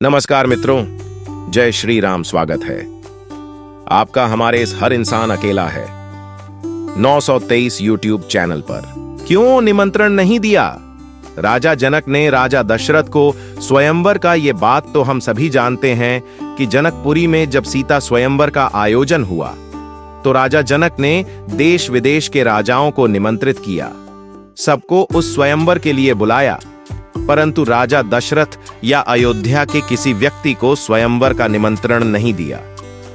नमस्कार मित्रों, जय श्री राम। स्वागत है आपका हमारे इस हर इंसान अकेला है 923 यूट्यूब चैनल पर। क्यों निमंत्रण नहीं दिया? राजा जनक ने राजा दशरथ को स्वयंवर का, ये बात तो हम सभी जानते हैं कि जनकपुरी में जब सीता स्वयंवर का आयोजन हुआ तो राजा जनक ने देश विदेश के राजाओं को निमंत्रित किया, सबको उस स्वयंवर के लिए बुलाया। परंतु राजा दशरथ या अयोध्या के किसी व्यक्ति को स्वयंवर का निमंत्रण नहीं दिया।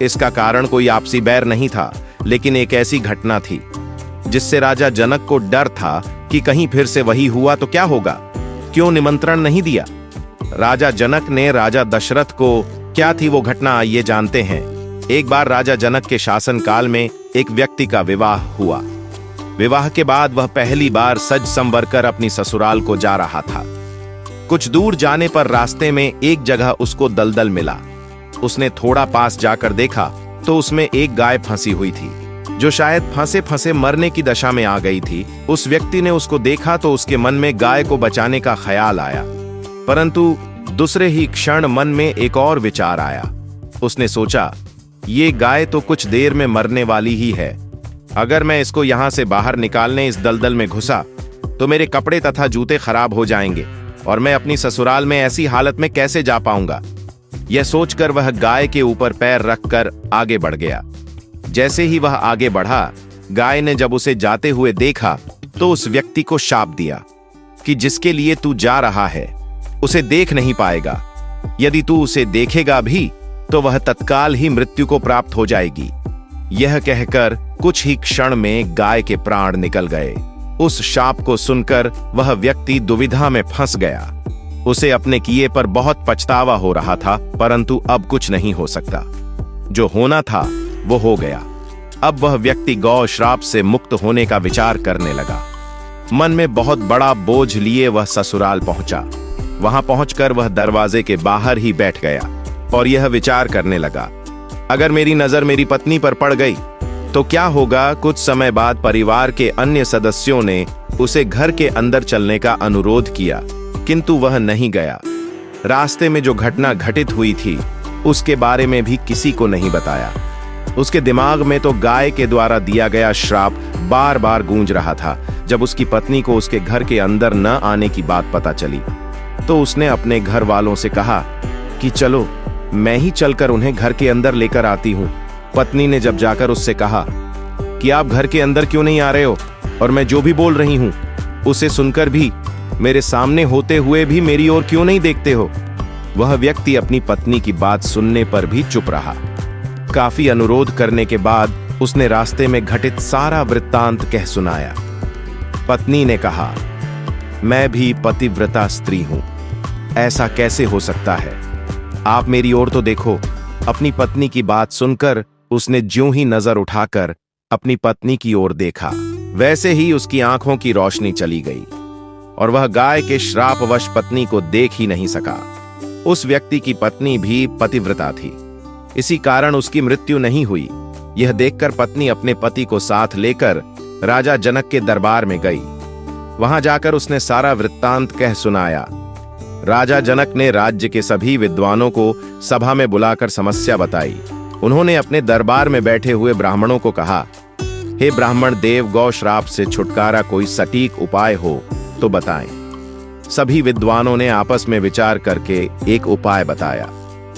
इसका कारण कोई आपसी बैर नहीं था, लेकिन एक ऐसी घटना थी जिससे राजा जनक को डर था कि कहीं फिर से वही हुआ तो क्या होगा। क्यों निमंत्रण नहीं दिया राजा जनक ने राजा दशरथ को? क्या थी वो घटना, आइए जानते हैं। एक बार राजा जनक के शासन काल में एक व्यक्ति का विवाह हुआ। विवाह के बाद वह पहली बार सज संवर कर अपनी ससुराल को जा रहा था। कुछ दूर जाने पर रास्ते में एक जगह उसको दलदल मिला। उसने थोड़ा पास जाकर देखा तो उसमें एक गाय फंसी हुई थी, जो शायद फंसे फंसे मरने की दशा में आ गई थी। उस व्यक्ति ने उसको देखा तो उसके मन में गाय को बचाने का ख्याल आया, परंतु दूसरे ही क्षण मन में एक और विचार आया। उसने सोचा, ये गाय तो कुछ देर में मरने वाली ही है। अगर मैं इसको यहां से बाहर निकालने इस दलदल में घुसा तो मेरे कपड़े तथा जूते खराब हो जाएंगे और मैं अपनी ससुराल में ऐसी हालत में कैसे जा पाऊंगा। यह सोचकर वह गाय के ऊपर पैर रखकर आगे बढ़ गया। जैसे ही वह आगे बढ़ा, गाय ने जब उसे जाते हुए देखा तो उस व्यक्ति को शाप दिया कि जिसके लिए तू जा रहा है उसे देख नहीं पाएगा। यदि तू उसे देखेगा भी तो वह तत्काल ही मृत्यु को प्राप्त हो जाएगी। यह कहकर कुछ ही क्षण में गाय के प्राण निकल गए। उस शाप को सुनकर वह व्यक्ति दुविधा में फंस गया। उसे अपने किए पर बहुत पछतावा हो रहा था, परंतु अब कुछ नहीं हो सकता। जो होना था वो हो गया। अब वह व्यक्ति गौ श्राप से मुक्त होने का विचार करने लगा। मन में बहुत बड़ा बोझ लिए वह ससुराल पहुंचा। वहां पहुंचकर वह दरवाजे के बाहर ही बैठ गया और यह विचार करने लगा, अगर मेरी नजर मेरी पत्नी पर पड़ गई तो क्या होगा। कुछ समय बाद परिवार के अन्य सदस्यों ने उसे घर के अंदर चलने का अनुरोध किया, किंतु वह नहीं गया। रास्ते में जो घटना घटित हुई थी उसके बारे में भी किसी को नहीं बताया। उसके दिमाग में तो गाय के द्वारा दिया गया श्राप बार बार गूंज रहा था। जब उसकी पत्नी को उसके घर के अंदर न आने की बात पता चली तो उसने अपने घर वालों से कहा कि चलो मैं ही चलकर उन्हें घर के अंदर लेकर आती हूँ। पत्नी ने जब जाकर उससे कहा कि आप घर के अंदर क्यों नहीं आ रहे हो, और मैं जो भी बोल रही हूं उसे सुनकर भी मेरे सामने होते हुए भी मेरी ओर क्यों नहीं देखते हो। वह व्यक्ति अपनी पत्नी की बात सुनने पर भी चुप रहा। काफी अनुरोध करने के बाद उसने रास्ते में घटित सारा वृत्तांत कह सुनाया। पत्नी ने कहा, मैं भी पतिव्रता स्त्री हूं, ऐसा कैसे हो सकता है? आप मेरी ओर तो देखो। अपनी पत्नी की बात सुनकर उसने ज्यों ही नजर उठाकर अपनी पत्नी की ओर देखा, वैसे ही उसकी आंखों की रोशनी चली गई और वह गाय के श्रापवश पत्नी को देख ही नहीं सका। उस व्यक्ति की पत्नी भी पतिव्रता थी, इसी कारण उसकी मृत्यु नहीं हुई। यह देखकर पत्नी अपने पति को साथ लेकर राजा जनक के दरबार में गई। वहां जाकर उसने सारा वृत्तांत कह सुनाया। राजा जनक ने राज्य के सभी विद्वानों को सभा में बुलाकर समस्या बताई। उन्होंने अपने दरबार में बैठे हुए ब्राह्मणों को कहा, हे ब्राह्मण देव, गौ श्राप से छुटकारा कोई सटीक उपाय हो तो बताएं। सभी विद्वानों ने आपस में विचार करके एक उपाय बताया।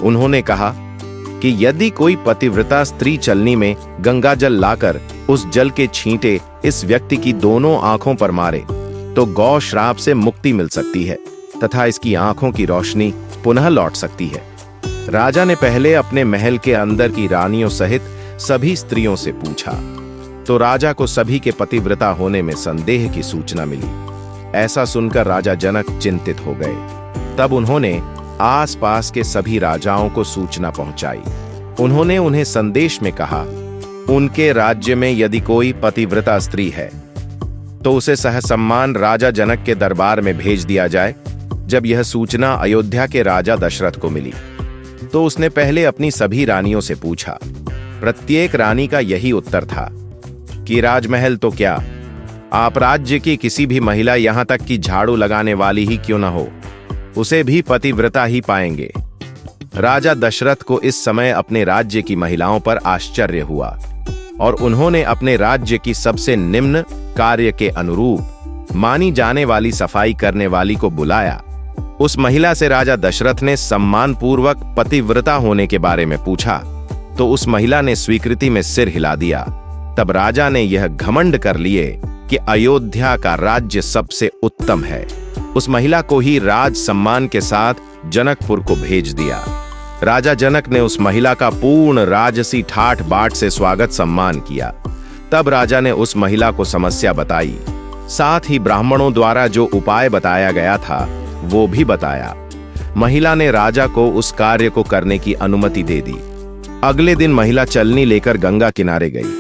उन्होंने कहा कि यदि कोई पतिव्रता स्त्री चलनी में गंगा जल लाकर उस जल के छींटे इस व्यक्ति की दोनों आंखों पर मारे तो गौ श्राप से मुक्ति मिल सकती है तथा इसकी आंखों की रोशनी पुनः लौट सकती है। राजा ने पहले अपने महल के अंदर की रानियों सहित सभी स्त्रियों से पूछा तो राजा को सभी के पतिव्रता होने में संदेह की सूचना मिली। ऐसा सुनकर राजा जनक चिंतित हो गए। तब उन्होंने आसपास के सभी राजाओं को सूचना पहुंचाई। उन्होंने उन्हें संदेश में कहा, उनके राज्य में यदि कोई पतिव्रता स्त्री है तो उसे सहसम्मान राजा जनक के दरबार में भेज दिया जाए। जब यह सूचना अयोध्या के राजा दशरथ को मिली तो उसने पहले अपनी सभी रानियों से पूछा। प्रत्येक रानी का यही उत्तर था कि राजमहल तो क्या, आप राज्य की किसी भी महिला, यहां तक कि झाड़ू लगाने वाली ही क्यों न हो, उसे भी पतिव्रता ही पाएंगे। राजा दशरथ को इस समय अपने राज्य की महिलाओं पर आश्चर्य हुआ और उन्होंने अपने राज्य की सबसे निम्न कार्य के अनुरूप मानी जाने वाली सफाई करने वाली को बुलाया। उस महिला से राजा दशरथ ने सम्मानपूर्वक पतिव्रता होने के बारे में पूछा तो उस महिला ने स्वीकृति में सिर हिला दिया। तब राजा ने यह घमंड कर लिए कि अयोध्या का राज्य सबसे उत्तम है। उस महिला को ही राज सम्मान के साथ जनकपुर को भेज दिया। राजा जनक ने उस महिला का पूर्ण राजसी ठाठ बाट से स्वागत सम्मान किया। तब राजा ने उस महिला को समस्या बताई, साथ ही ब्राह्मणों द्वारा जो उपाय बताया गया था वो भी बताया। महिला ने राजा को उस कार्य को करने की अनुमति दे दी। अगले दिन महिला चलनी लेकर गंगा किनारे गई।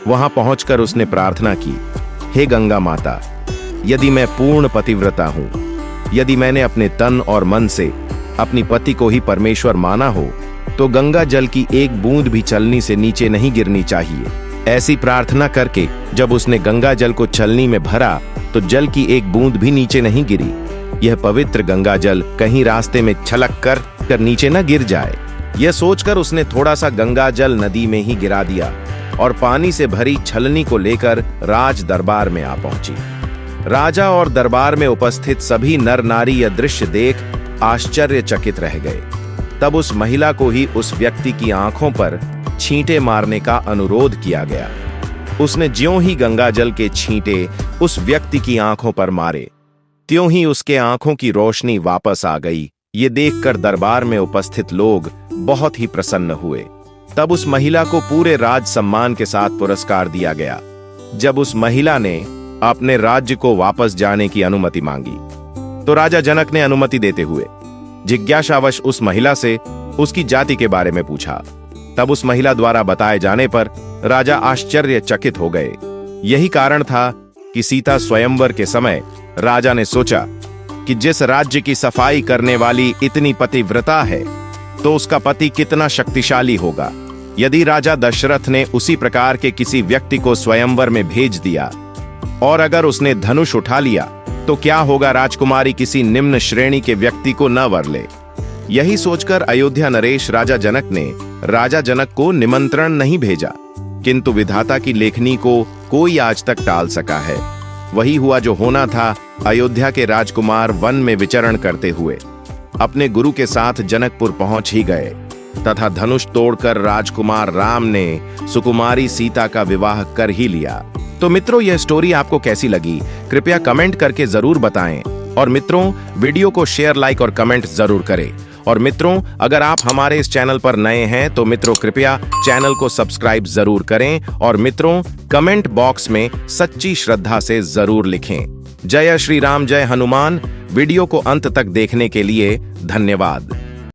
वहां पहुंचकर उसने प्रार्थना की, हे गंगा माता, यदि मैं पूर्ण पतिव्रता हूं, यदि मैंने अपने तन और मन से अपनी पति को ही परमेश्वर माना हो, तो गंगा जल की एक बूंद भी छलनी से नीचे नहीं गिरनी चाहिए। ऐसी प्रार्थना करके जब उसने गंगा जल को छलनी में भरा तो जल की एक बूंद भी नीचे नहीं गिरी। यह पवित्र गंगा जल कहीं रास्ते में छलक कर नीचे न गिर जाए, यह सोचकर उसने थोड़ा सा गंगा जल नदी में ही गिरा दिया और पानी से भरी छलनी को लेकर राज दरबार में आ पहुंची। राजा और दरबार में उपस्थित सभी नर नारी यह दृश्य देख आश्चर्यचकित रह गए। तब उस महिला को ही उस व्यक्ति की आंखों पर छींटे मारने का अनुरोध किया गया। उसने ज्यों ही गंगाजल के छींटे उस व्यक्ति की आंखों पर मारे, त्यों ही उसके आंखों की रोशनी वापस आ गई। ये देखकर दरबार में उपस्थित लोग बहुत ही प्रसन्न हुए। तब उस महिला को पूरे राज सम्मान के साथ पुरस्कार दिया गया। जब उस महिला ने अपने राज्य को वापस जाने की अनुमति मांगी तो राजा जनक ने अनुमति देते हुए जिज्ञासावश उस महिला से उसकी जाति के बारे में पूछा। तब उस महिला द्वारा बताए जाने पर राजा आश्चर्यचकित हो गए। यही कारण था कि सीता स्वयंवर के समय राजा ने सोचा कि जिस राज्य की सफाई करने वाली इतनी पतिव्रता है तो उसका पति कितना शक्तिशाली होगा। यदि राजा दशरथ ने उसी प्रकार के किसी व्यक्ति को स्वयंवर में भेज दिया और अगर उसने धनुष उठा लिया तो क्या होगा, राजकुमारी किसी निम्न श्रेणी के व्यक्ति को न वर ले। यही सोचकर अयोध्या नरेश राजा जनक ने राजा जनक को निमंत्रण नहीं भेजा, किंतु विधाता की लेखनी को कोई आज तक टाल सका है। वही हुआ जो होना था। अयोध्या के राजकुमार वन में विचरण करते हुए अपने गुरु के साथ जनकपुर पहुंच ही गए तथा धनुष तोड़कर राजकुमार राम ने सुकुमारी सीता का विवाह कर ही लिया। तो मित्रों, यह स्टोरी आपको कैसी लगी कृपया कमेंट करके जरूर बताएं। और मित्रों, वीडियो को शेयर, लाइक और कमेंट जरूर करें। और मित्रों, अगर आप हमारे इस चैनल पर नए हैं तो मित्रों कृपया चैनल को सब्सक्राइब जरूर करें। और मित्रों, कमेंट बॉक्स में सच्ची श्रद्धा से जरूर लिखें। जय श्री राम, जय हनुमान। वीडियो को अंत तक देखने के लिए धन्यवाद।